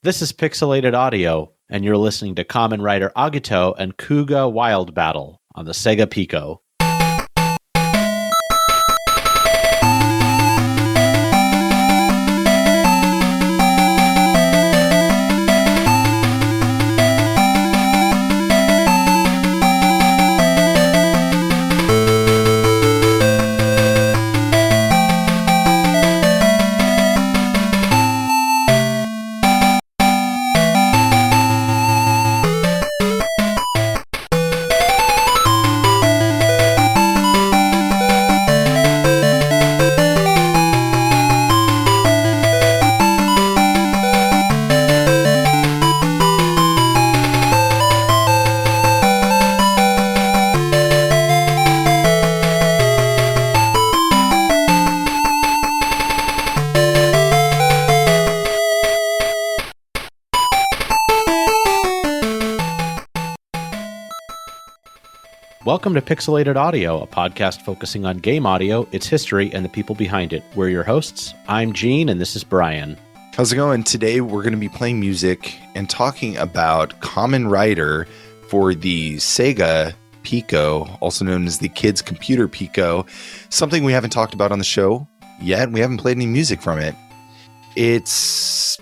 This is Pixelated Audio, and you're listening to Kamen Rider Agito and Kuuga Wild Battle on the Sega Pico. Welcome to Pixelated Audio, a podcast focusing on game audio, its history, and the people behind it. We're your hosts. I'm Gene, and this is Brian. How's it going? Today we're going to be playing music and talking about Kamen Rider for the Sega Pico, also known as the Kids Computer Pico, something we haven't talked about on the show yet. We haven't played any music from it. It's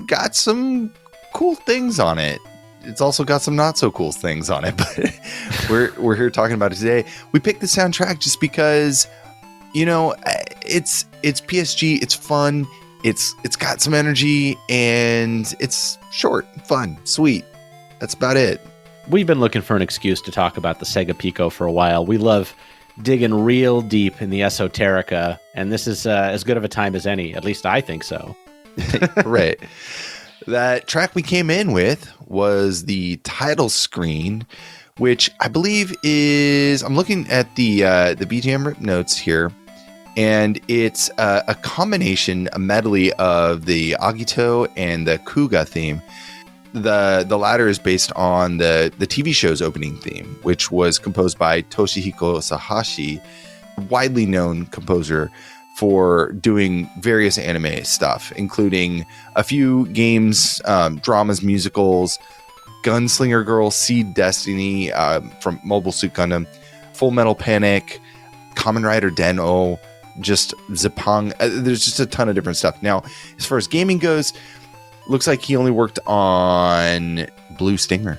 got some cool things on it. It's also got some not so cool things on it, but we're here talking about it today. We picked the soundtrack just because, you know, it's PSG, it's fun, it's got some energy, and it's short, fun, sweet. That's about it. We've been looking for an excuse to talk about the Sega Pico for a while. We love digging real deep in the esoterica, and this is as good of a time as any. At least I think so. Right. That track we came in with was the title screen, which I believe is, I'm looking at the BGM notes here, and it's a combination, a medley of the Agito and the Kuuga theme. The latter is based on the TV show's opening theme, which was composed by Toshihiko Sahashi, widely known composer for doing various anime stuff, including a few games, dramas, musicals, Gunslinger Girl, Seed Destiny from Mobile Suit Gundam, Full Metal Panic, Kamen Rider Den-O, just Zippang. There's just a ton of different stuff. Now, as far as gaming goes, looks like he only worked on Blue Stinger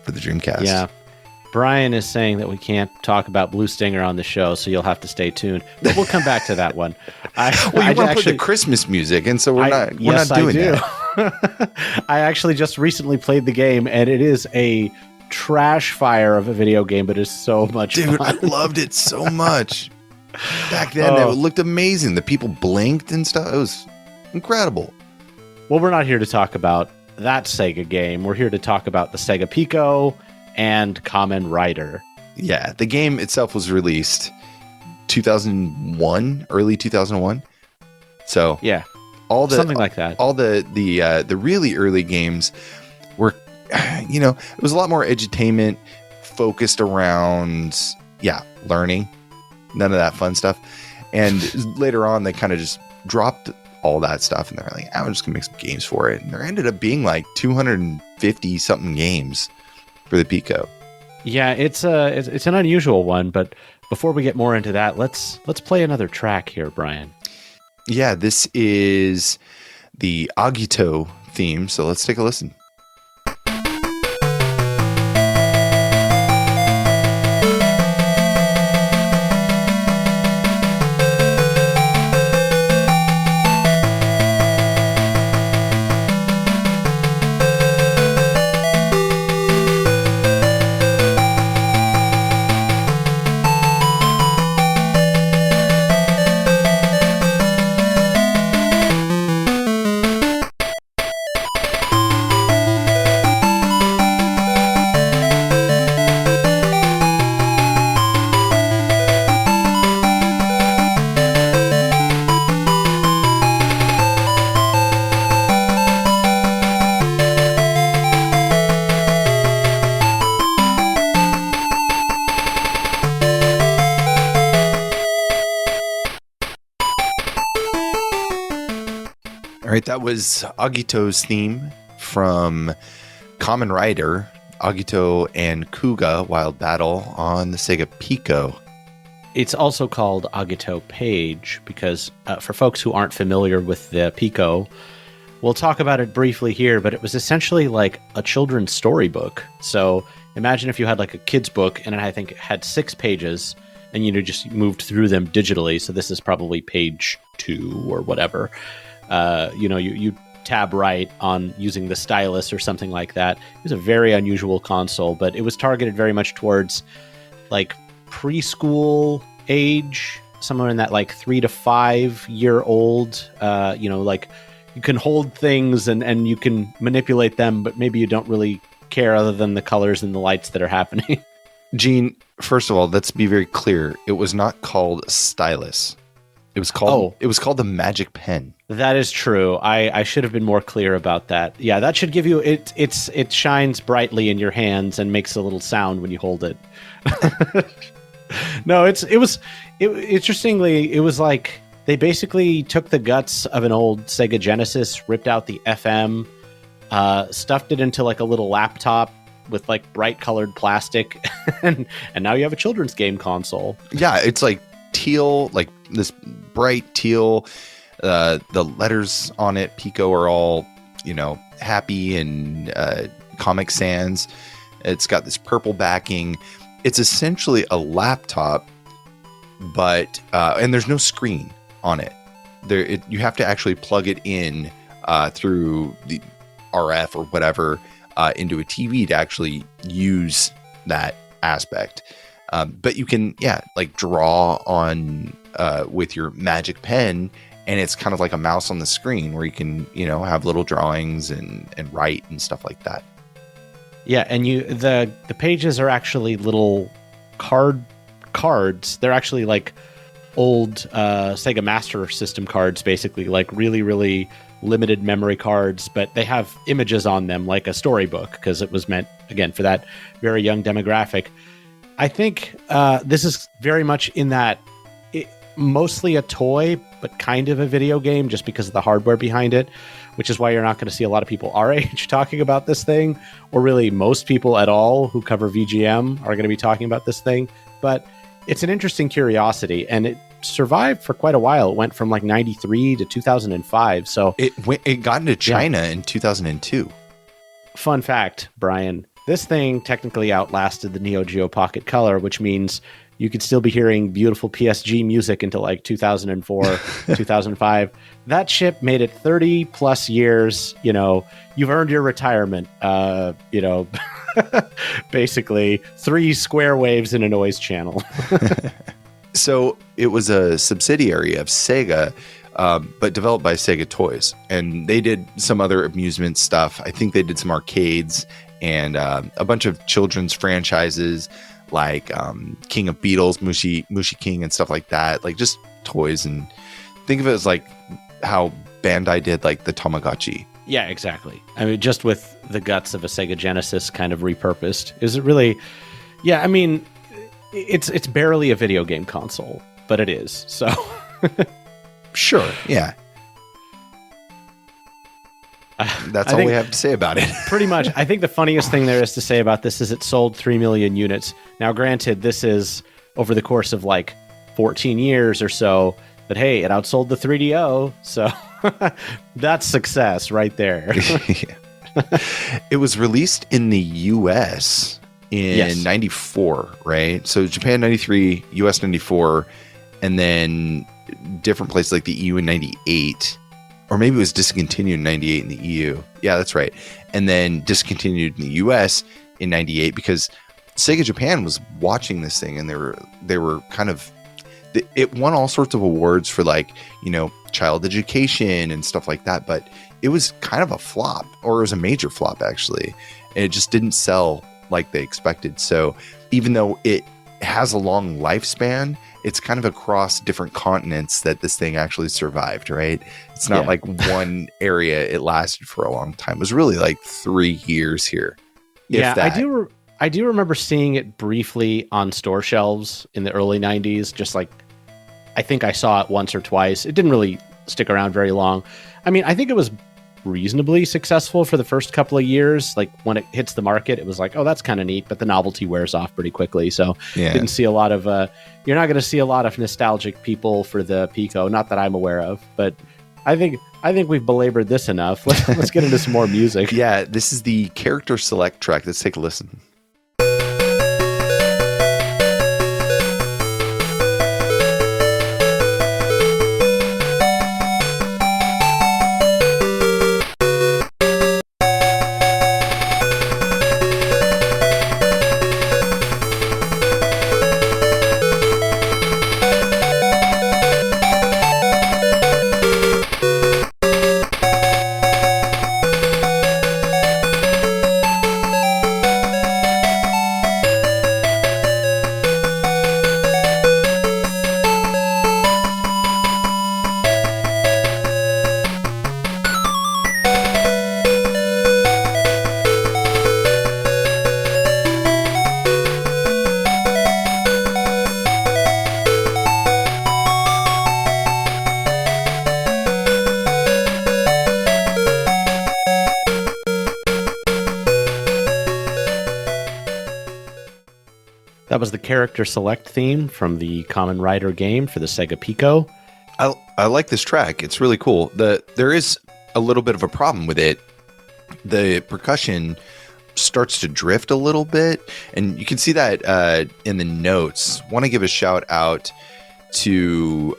for the Dreamcast. Yeah. Brian is saying that we can't talk about Blue Stinger on the show, so you'll have to stay tuned. But we'll come back to that one. You want to put the Christmas music, and so we're not doing that. I actually just recently played the game, and it is a trash fire of a video game, but it's so much fun. I loved it so much. Back then, it looked amazing. The people blinked and stuff. It was incredible. Well, we're not here to talk about that Sega game. We're here to talk about the Sega Pico and Kamen Rider. Yeah, the game itself was released 2001, early 2001. So yeah, something like that. All the really early games were, you know, it was a lot more edutainment focused around learning, none of that fun stuff. And later on, they kind of just dropped all that stuff, and they're like, I'm just gonna make some games for it. And there ended up being like 250 something games for the Pico. Yeah, it's an unusual one, but before we get more into that, let's play another track here, Brian. Yeah, this is the Agito theme, so let's take a listen. That was Agito's theme from Kamen Rider, Agito and Kuuga Wild Battle on the Sega Pico. It's also called Agito Page because for folks who aren't familiar with the Pico, we'll talk about it briefly here, but it was essentially like a children's storybook. So imagine if you had like a kid's book and I think it had 6 pages and you just moved through them digitally. So this is probably page 2 or whatever. You tab right on using the stylus or something like that. It was a very unusual console, but it was targeted very much towards like preschool age, somewhere in that like 3 to 5 year old. Like you can hold things and you can manipulate them, but maybe you don't really care other than the colors and the lights that are happening. Gene, first of all, let's be very clear. It was not called stylus. It was called the Magic Pen. That is true. I should have been more clear about that. Yeah, that should give you it shines brightly in your hands and makes a little sound when you hold it. No, interestingly, it was like they basically took the guts of an old Sega Genesis, ripped out the FM, stuffed it into like a little laptop with like bright colored plastic, and now you have a children's game console. Yeah, it's like teal, like this bright teal. The letters on it, Pico, are all, happy and Comic Sans. It's got this purple backing. It's essentially a laptop, but and there's no screen on it. You have to actually plug it in through the RF or whatever into a TV to actually use that aspect. But you can, draw on with your Magic Pen, and it's kind of like a mouse on the screen where you can, have little drawings and write and stuff like that. Yeah, and the pages are actually little cards. They're actually like old Sega Master System cards, basically, like really, really limited memory cards, but they have images on them like a storybook because it was meant, again, for that very young demographic. I think this is very much in that mostly a toy, but kind of a video game just because of the hardware behind it, which is why you're not going to see a lot of people our age talking about this thing, or really most people at all who cover VGM are going to be talking about this thing. But it's an interesting curiosity, and it survived for quite a while. It went from like 93 to 2005. So it got into China in 2002. Fun fact, Brian, this thing technically outlasted the Neo Geo Pocket Color, which means you could still be hearing beautiful PSG music until like 2004, 2005. That chip made it 30 plus years. You've earned your retirement. Basically 3 square waves in a noise channel. So it was a subsidiary of Sega, but developed by Sega Toys. And they did some other amusement stuff. I think they did some arcades and a bunch of children's franchises like King of Beatles, Mushi King, and stuff like that. Like just toys. And think of it as like how Bandai did like the Tamagotchi. Yeah, exactly. I mean, just with the guts of a Sega Genesis kind of repurposed. Is it really? Yeah, I mean, it's barely a video game console, but it is. So sure, yeah. That's all we have to say about it. Pretty much. I think the funniest thing there is to say about this is it sold 3 million units. Now, granted, this is over the course of like 14 years or so, but hey, it outsold the 3DO. So that's success right there. It was released in the US in 94, right? So Japan 93, US 94, and then different places like the EU in 98. Or maybe it was discontinued in 98 in the EU. Yeah, that's right. And then discontinued in the US in 98 because Sega Japan was watching this thing, and they were kind of, it won all sorts of awards for like, child education and stuff like that, but it was kind of a flop, or it was a major flop actually. And it just didn't sell like they expected. So even though it has a long lifespan, it's kind of across different continents that this thing actually survived, right? It's not like one area it lasted for a long time. It was really like 3 years here. Yeah, I do remember seeing it briefly on store shelves in the early 90s. Just like, I think I saw it once or twice. It didn't really stick around very long. I mean, I think it was reasonably successful for the first couple of years. Like when it hits the market, it was like, oh, that's kind of neat, but the novelty wears off pretty quickly. So didn't see a lot of, you're not going to see a lot of nostalgic people for the Pico, not that I'm aware of, but I think we've belabored this enough. Let's get into some more music. Yeah, this is the character select track. Let's take a listen. That was the character select theme from the Kamen Rider game for the Sega Pico. I like this track. It's really cool. There is a little bit of a problem with it. The percussion starts to drift a little bit, and you can see that in the notes. Want to give a shout out to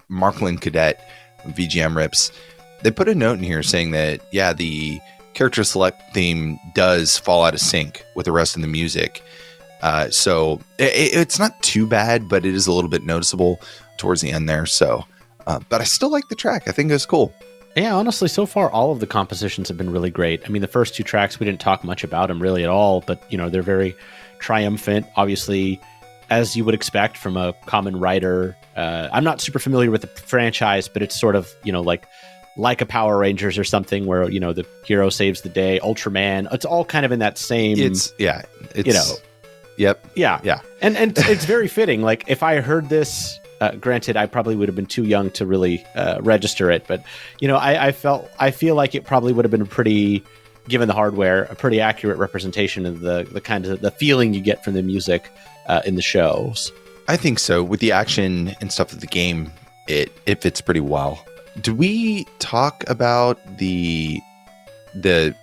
Marklin Cadet VGM Rips. They put a note in here saying that, yeah, the character select theme does fall out of sync with the rest of the music. So it's not too bad, but it is a little bit noticeable towards the end there. So, but I still like the track. I think it's cool. Yeah, honestly, so far, all of the compositions have been really great. I mean, the first two tracks, we didn't talk much about them really at all, but, you know, they're very triumphant, obviously, as you would expect from a Kamen Rider. I'm not super familiar with the franchise, but it's sort of, you know, like a Power Rangers or something where, you know, the hero saves the day, Ultraman. It's all kind of in that same, you know. Yep. Yeah. And it's very fitting. Like, if I heard this, granted, I probably would have been too young to really register it, but, you know, I feel like it probably would have been given the hardware, a pretty accurate representation of the kind of the feeling you get from the music in the shows. I think so. With the action and stuff of the game, it fits pretty well. Do we talk about the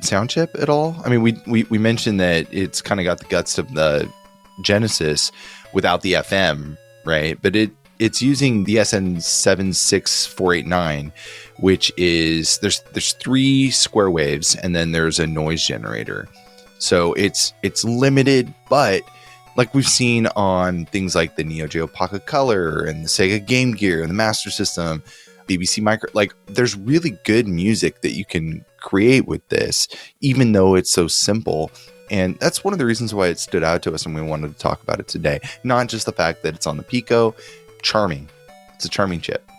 sound chip at all? I mean, we mentioned that it's kind of got the guts of the Genesis without the FM, right? But it's using the SN76489, which is there's 3 square waves and then there's a noise generator. So it's limited, but like we've seen on things like the Neo Geo Pocket Color and the Sega Game Gear and the Master System, BBC Micro, like there's really good music that you can create with this, even though it's so simple. And that's one of the reasons why it stood out to us and we wanted to talk about it today. Not just the fact that it's on the Pico. Charming. It's a charming chip.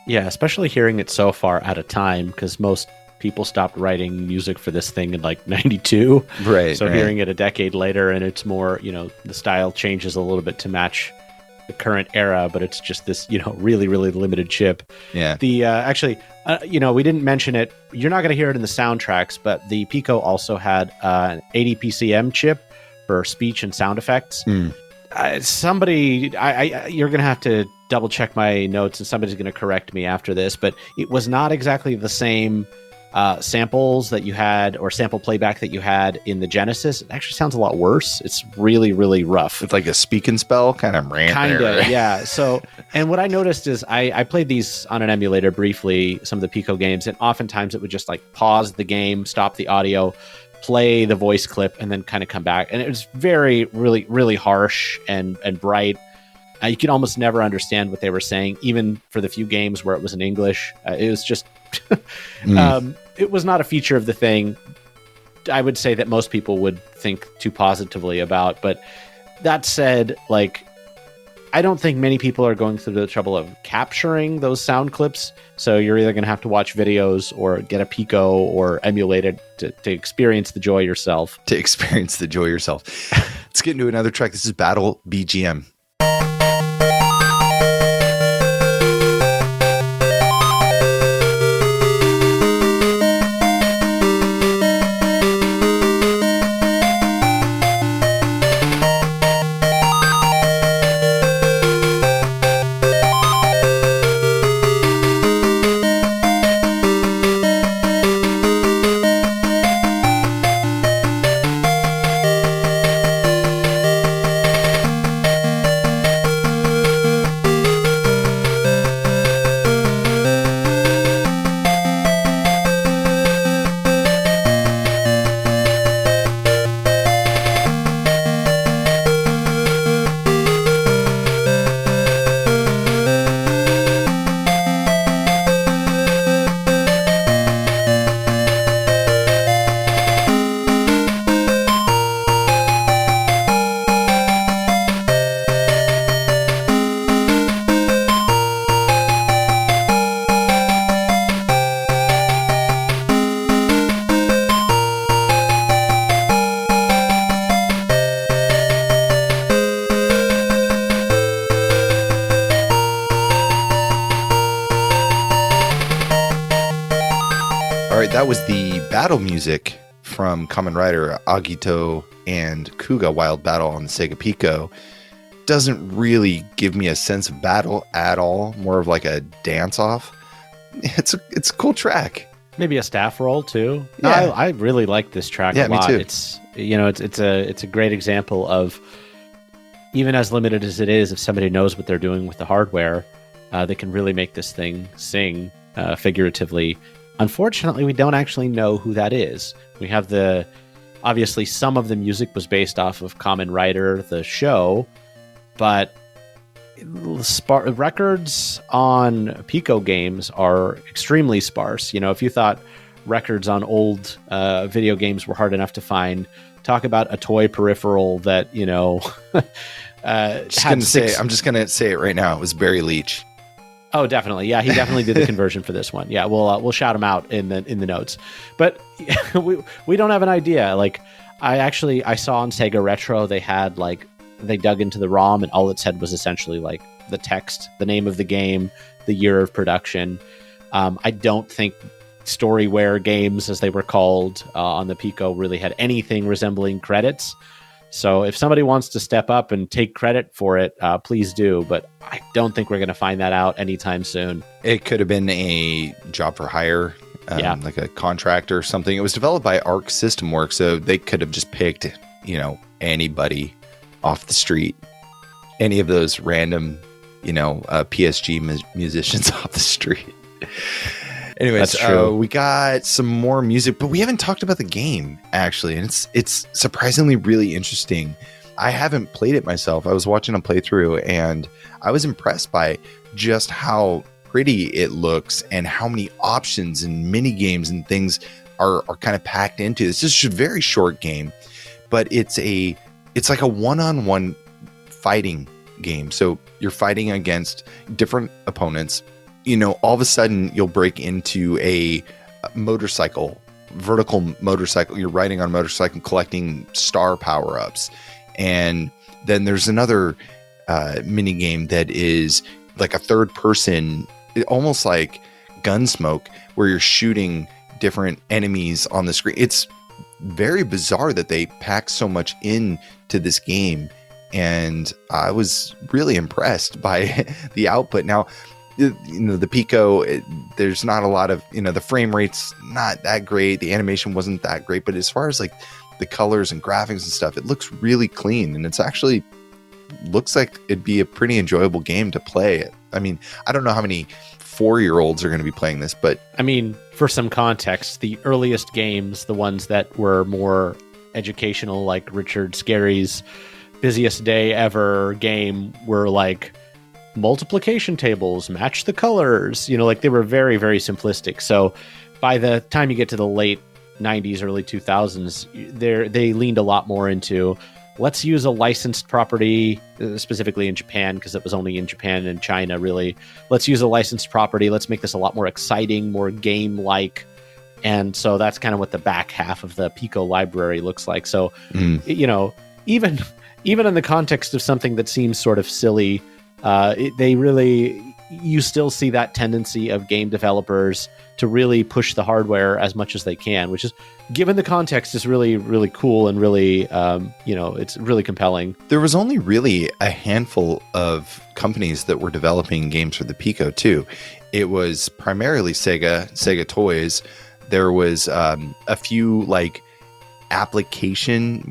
Yeah, especially hearing it so far out of time, because most people stopped writing music for this thing in like 92. Right. So hearing it a decade later, and it's more, you know, the style changes a little bit to match the current era, but it's just this, you know, really, really limited chip. Yeah. The actually, you know, we didn't mention it. You're not going to hear it in the soundtracks, but the Pico also had an 80 PCM chip for speech and sound effects. Somebody, you're going to have to double check my notes, and somebody's going to correct me after this, but it was not exactly the same samples that you had, or sample playback that you had in the Genesis. It actually sounds a lot worse. It's really, really rough. It's like a speak and spell kind of rant. Kind of, yeah. So, and what I noticed is I played these on an emulator briefly, some of the Pico games, and oftentimes it would just like pause the game, stop the audio, play the voice clip, and then kind of come back. And it was very, really, really harsh and bright. You could almost never understand what they were saying, even for the few games where it was in English. It was just, it was not a feature of the thing I would say that most people would think too positively about. But that said, like, I don't think many people are going through the trouble of capturing those sound clips. So you're either going to have to watch videos or get a Pico or emulate it to experience the joy yourself. Let's get into another track. This is Battle BGM. was the battle music from Kamen Rider, Agito and Kuuga Wild Battle on the Sega Pico. Doesn't really give me a sense of battle at all. More of like a dance-off. It's a cool track. Maybe a staff roll too. Yeah. I really like this track a lot. Me too. It's a great example of, even as limited as it is, if somebody knows what they're doing with the hardware, they can really make this thing sing figuratively. Unfortunately, we don't actually know who that is. We have obviously some of the music was based off of Kamen Rider, the show, but records on Pico games are extremely sparse. If you thought records on old video games were hard enough to find, talk about a toy peripheral that, I'm just gonna say it right now. It was Barry Leach. Oh, definitely. Yeah, he definitely did the conversion for this one. Yeah, we'll shout him out in the notes. But we don't have an idea. Like, I saw on Sega Retro they dug into the ROM and all it said was essentially like the text, the name of the game, the year of production. I don't think Storyware games, as they were called on the Pico, really had anything resembling credits. So if somebody wants to step up and take credit for it, please do. But I don't think we're going to find that out anytime soon. It could have been a job for hire, like a contractor or something. It was developed by Arc System Works, so they could have just picked, anybody off the street. Any of those random, PSG musicians off the street. Anyways, we got some more music, but we haven't talked about the game, actually, and it's surprisingly really interesting. I haven't played it myself. I was watching a playthrough, and I was impressed by just how pretty it looks and how many options and mini games and things are kind of packed into this. This is a very short game, but it's like a one-on-one fighting game. So you're fighting against different opponents. All of a sudden you'll break into a motorcycle, vertical motorcycle. You're riding on a motorcycle collecting star power-ups. And then there's another mini game that is like a third person, almost like Gunsmoke, where you're shooting different enemies on the screen. It's very bizarre that they pack so much into this game. And I was really impressed by the output. Now, the Pico, there's not a lot of, the frame rate's not that great. The animation wasn't that great, but as far as like the colors and graphics and stuff, it looks really clean, and it's actually looks like it'd be a pretty enjoyable game to play. I mean, I don't know how many 4-year-olds are going to be playing this, but I mean, for some context, the earliest games, the ones that were more educational, like Richard Scarry's Busiest Day Ever game, were like multiplication tables, match the colors, they were very, very simplistic. So by the time you get to the late 90s, early 2000s, they leaned a lot more into, let's use a licensed property, specifically in Japan, because it was only in Japan and China, really. Let's use a licensed property. Let's make this a lot more exciting, more game-like. And so that's kind of what the back half of the Pico library looks like. So, even in the context of something that seems sort of silly, you still see that tendency of game developers to really push the hardware as much as they can, which is, given the context, is really, really cool and really, it's really compelling. There was only really a handful of companies that were developing games for the Pico too. It was primarily Sega Toys. There was a few like application,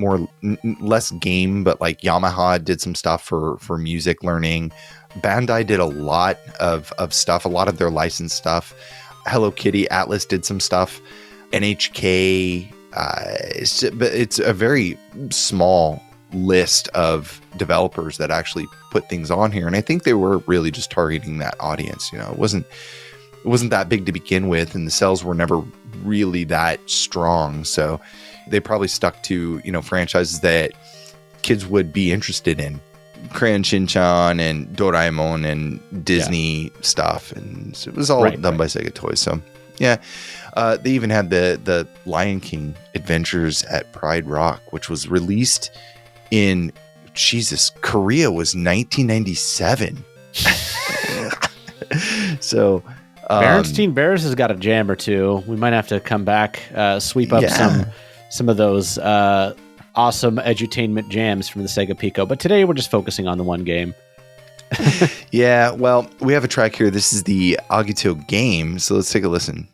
less game, but like Yamaha did some stuff for music learning. Bandai did a lot of stuff, a lot of their licensed stuff. Hello Kitty, Atlas did some stuff. NHK, but it's a very small list of developers that actually put things on here, and I think they were really just targeting that audience. It wasn't that big to begin with, and the sales were never really that strong, so they probably stuck to franchises that kids would be interested in. Crayon Shin-chan and Doraemon and Disney stuff, and it was all done by Sega Toys. So yeah, they even had the Lion King Adventures at Pride Rock, which was released in Korea was 1997. So Berenstein Bears has got a jam or two. We might have to come back, sweep up some of those awesome edutainment jams from the Sega Pico. But today we're just focusing on the one game. Yeah, well, we have a track here. This is the Agito Game, so let's take a listen.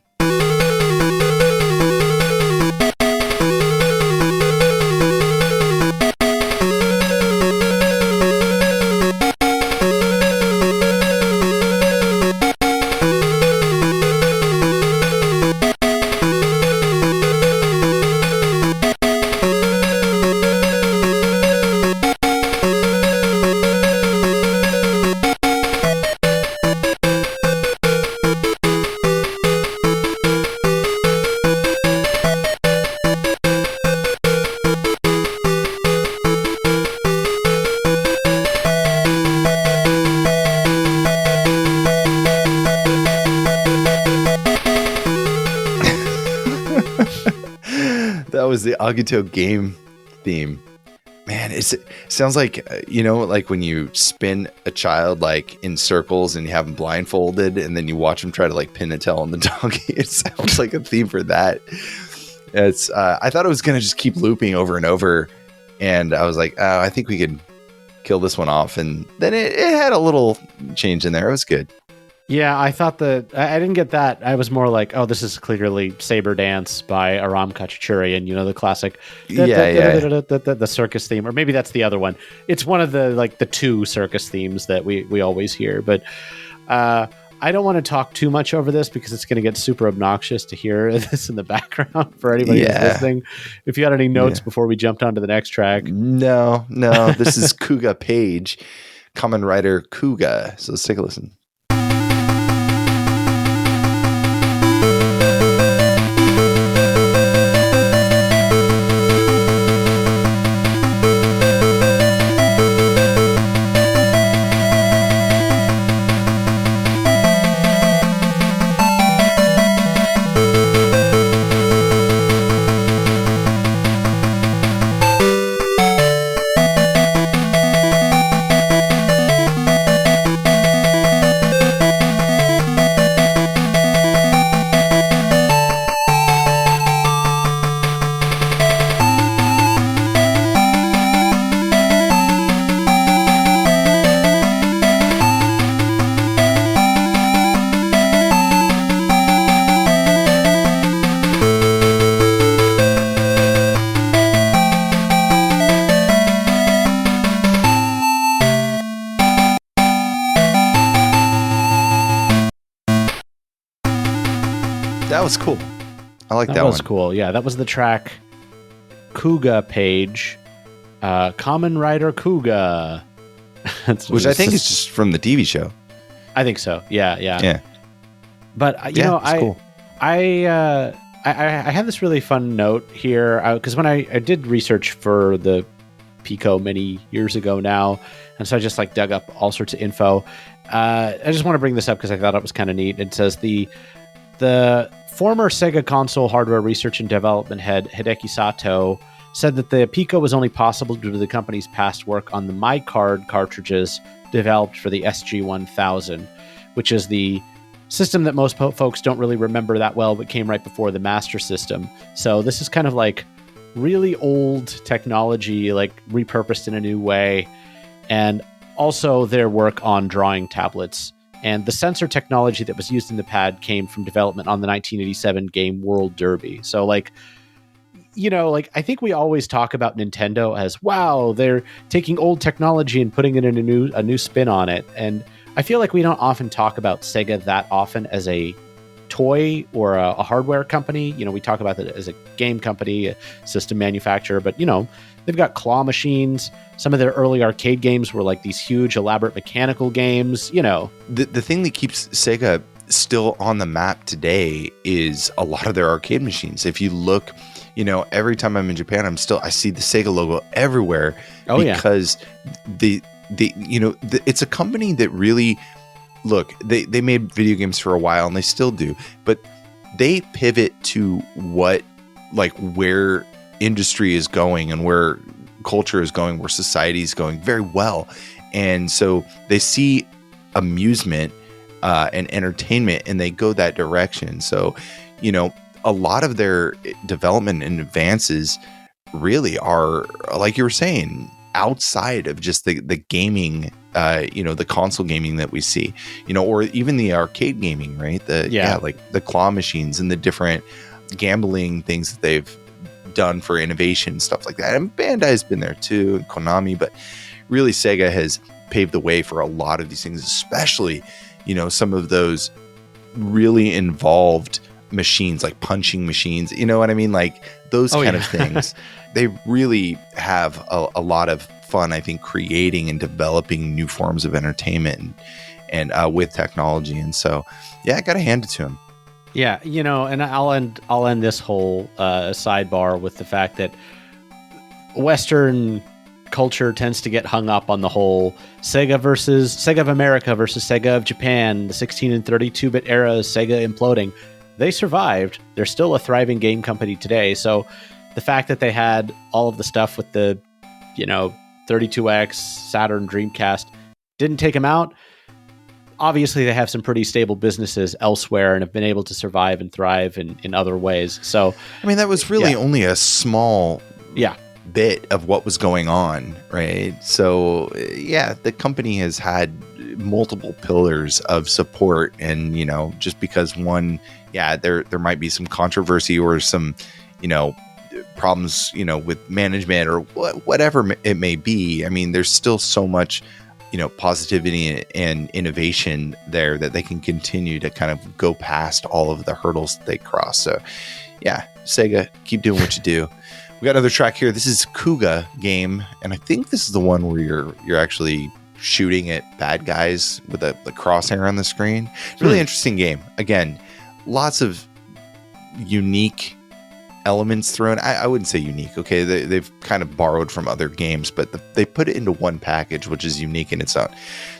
That was the Agito Game theme. Man, it sounds like, like when you spin a child like in circles and you have them blindfolded and then you watch them try to like pin a tail on the donkey. It sounds like a theme for that. It's I thought it was going to just keep looping over and over. And I was like, oh, I think we could kill this one off. And then it had a little change in there. It was good. Yeah, I thought I didn't get that. I was more like, oh, this is clearly Saber Dance by Aram Khachaturian, the classic the circus theme, or maybe that's the other one. It's one of the two circus themes that we always hear. But I don't want to talk too much over this because it's going to get super obnoxious to hear this in the background for anybody who's listening. If you had any notes before we jumped onto the next track. No, this is Kuuga Page, Kamen Rider Kuuga. So let's take a listen. That was cool. I like that one. That was cool. Yeah, that was the track Kuuga Page, Kamen Rider Kuuga. Which I think is just from the TV show. I think so. Yeah. But cool. I had this really fun note here because when I did research for the Pico many years ago now, and so I just dug up all sorts of info. I just want to bring this up because I thought it was kind of neat. It says the former Sega console hardware research and development head Hideki Sato said that the Pico was only possible due to the company's past work on the My Card cartridges developed for the SG-1000, which is the system that most folks don't really remember that well, but came right before the Master System. So this is kind of like really old technology, repurposed in a new way, and also their work on drawing tablets. And the sensor technology that was used in the pad came from development on the 1987 game World Derby. So I think we always talk about Nintendo as, wow, they're taking old technology and putting it in a new spin on it. And I feel like we don't often talk about Sega that often as a toy or a hardware company. We talk about it as a game company, a system manufacturer, but they've got claw machines. Some of their early arcade games were these huge, elaborate mechanical games, The thing that keeps Sega still on the map today is a lot of their arcade machines. If you look, every time I'm in Japan, I see the Sega logo everywhere. Oh, because it's a company that really, look, they made video games for a while and they still do, but they pivot to where industry is going and where culture is going, where society is going very well. And so they see amusement and entertainment, and they go that direction. So, a lot of their development and advances really are, like you were saying, outside of just the gaming, the console gaming that we see, or even the arcade gaming, right? Like the claw machines and the different gambling things that they've done for innovation, stuff like that. And Bandai's been there too, and Konami, but really Sega has paved the way for a lot of these things, especially, some of those really involved machines, like punching machines, you know what I mean? Like those of things. They really have a lot of fun, I think, creating and developing new forms of entertainment and with technology. And so, I got to hand it to him. Yeah, and I'll end this whole sidebar with the fact that Western culture tends to get hung up on the whole Sega of America versus Sega of Japan, the 16 and 32-bit era, Sega imploding. They survived. They're still a thriving game company today. So the fact that they had all of the stuff with the, 32X, Saturn, Dreamcast didn't take them out. Obviously, they have some pretty stable businesses elsewhere and have been able to survive and thrive in other ways. So, I mean, that was really only a small bit of what was going on, right? So, the company has had multiple pillars of support, and just because one, there might be some controversy or some, problems, with management or whatever it may be. I mean, there's still so much positivity and innovation there that they can continue to kind of go past all of the hurdles that they cross. So Sega, keep doing what you do. We got another track here. This is Kuuga Game, and I think this is the one where you're actually shooting at bad guys with the crosshair on the screen. Really interesting game. Again, lots of unique elements thrown. I wouldn't say unique. Okay, they've kind of borrowed from other games, but they put it into one package, which is unique in its own.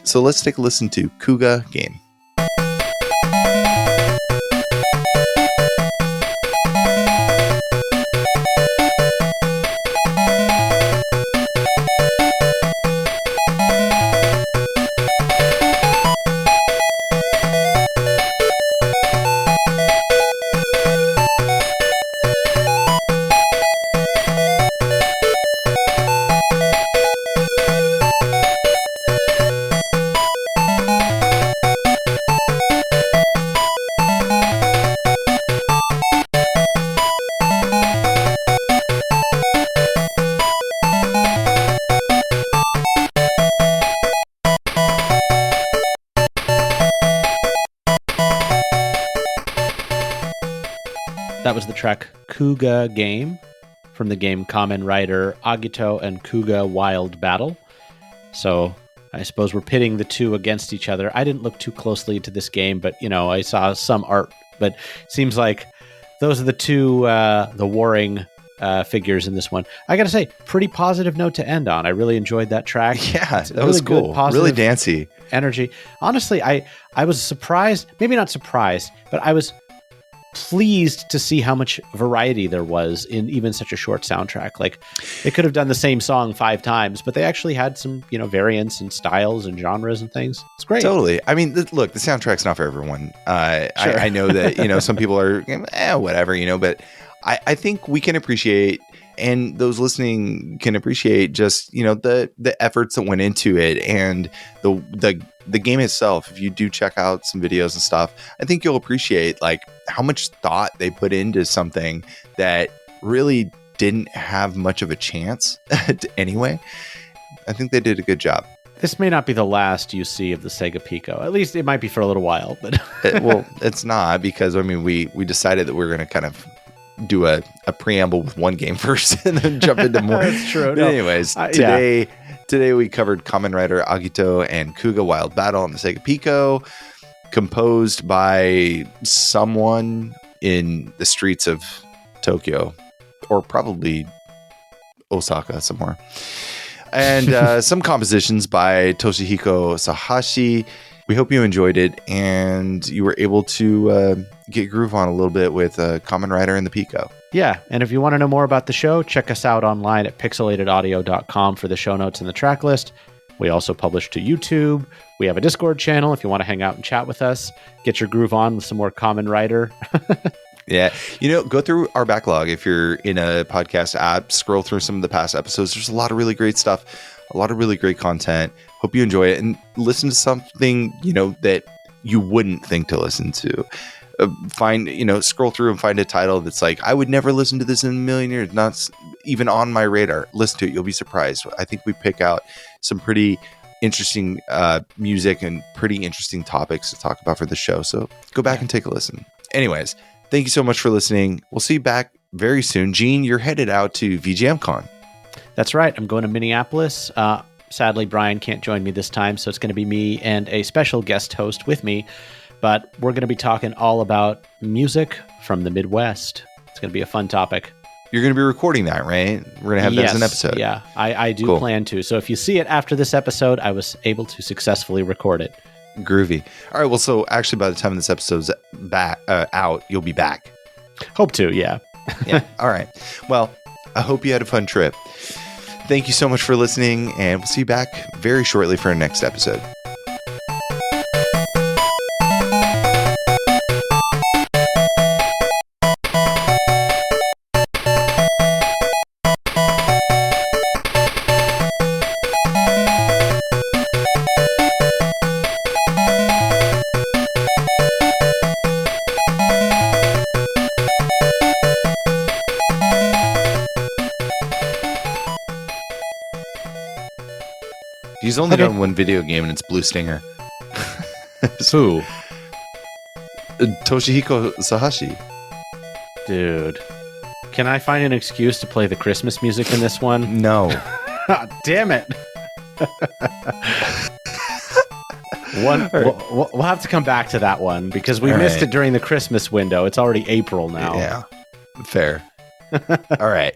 So let's take a listen to Kuuga Game. That was the track Kuuga Game from the game Kamen Rider, Agito, and Kuuga Wild Battle. So I suppose we're pitting the two against each other. I didn't look too closely into this game, but I saw some art. But it seems like those are the two the warring figures in this one. I got to say, pretty positive note to end on. I really enjoyed that track. Yeah, that was cool. Really dancey energy. Honestly, I was surprised. Maybe not surprised, but I was pleased to see how much variety there was in even such a short soundtrack. Like, they could have done the same song 5 times, but they actually had some, variants and styles and genres and things. It's great. Totally. I mean, look, the soundtrack's not for everyone. Sure. I know that, some people are, whatever, but I think we can appreciate, and those listening can appreciate just, the efforts that went into it, and the game itself. If you do check out some videos and stuff, I think you'll appreciate like how much thought they put into something that really didn't have much of a chance anyway. I think they did a good job. This may not be the last you see of the Sega Pico. At least it might be for a little while, but well, it's not, because we decided that we're going to kind of do a preamble with one game first and then jump into more. That's true. But anyways, today we covered Kamen Rider, Agito, and Kuuga Wild Battle on the Sega Pico, composed by someone in the streets of Tokyo, or probably Osaka somewhere. And some compositions by Toshihiko Sahashi. We hope you enjoyed it and you were able to get groove on a little bit with Kamen Rider and the Pico. Yeah, and if you want to know more about the show, check us out online at pixelatedaudio.com for the show notes and the track list. We also publish to YouTube. We have a Discord channel if you want to hang out and chat with us. Get your groove on with some more Kamen Rider. Yeah. Go through our backlog. If you're in a podcast app, scroll through some of the past episodes. There's a lot of really great stuff, a lot of really great content. Hope you enjoy it and listen to something, that you wouldn't think to listen to. Scroll through and find a title that's like, I would never listen to this in a million years, not even on my radar. Listen to it. You'll be surprised. I think we pick out some pretty interesting music and pretty interesting topics to talk about for the show. So go back and take a listen. Anyways, thank you so much for listening. We'll see you back very soon. Gene, you're headed out to VGMCon. That's right. I'm going to Minneapolis. Sadly, Brian can't join me this time, so it's going to be me and a special guest host with me. But we're going to be talking all about music from the Midwest. It's going to be a fun topic. You're going to be recording that, right? We're going to have that as an episode. Yeah, I do plan to. So if you see it after this episode, I was able to successfully record it. Groovy. All right. Well, so actually by the time this episode's out, you'll be back. Hope to, yeah. Yeah. All right. Well, I hope you had a fun trip. Thank you so much for listening, and we'll see you back very shortly for our next episode. He's only done one video game, and it's Blue Stinger. Who? Toshihiko Sahashi. Dude. Can I find an excuse to play the Christmas music in this one? No. Damn it. We'll have to come back to that one, because we missed it during the Christmas window. It's already April now. Yeah. Fair. All right.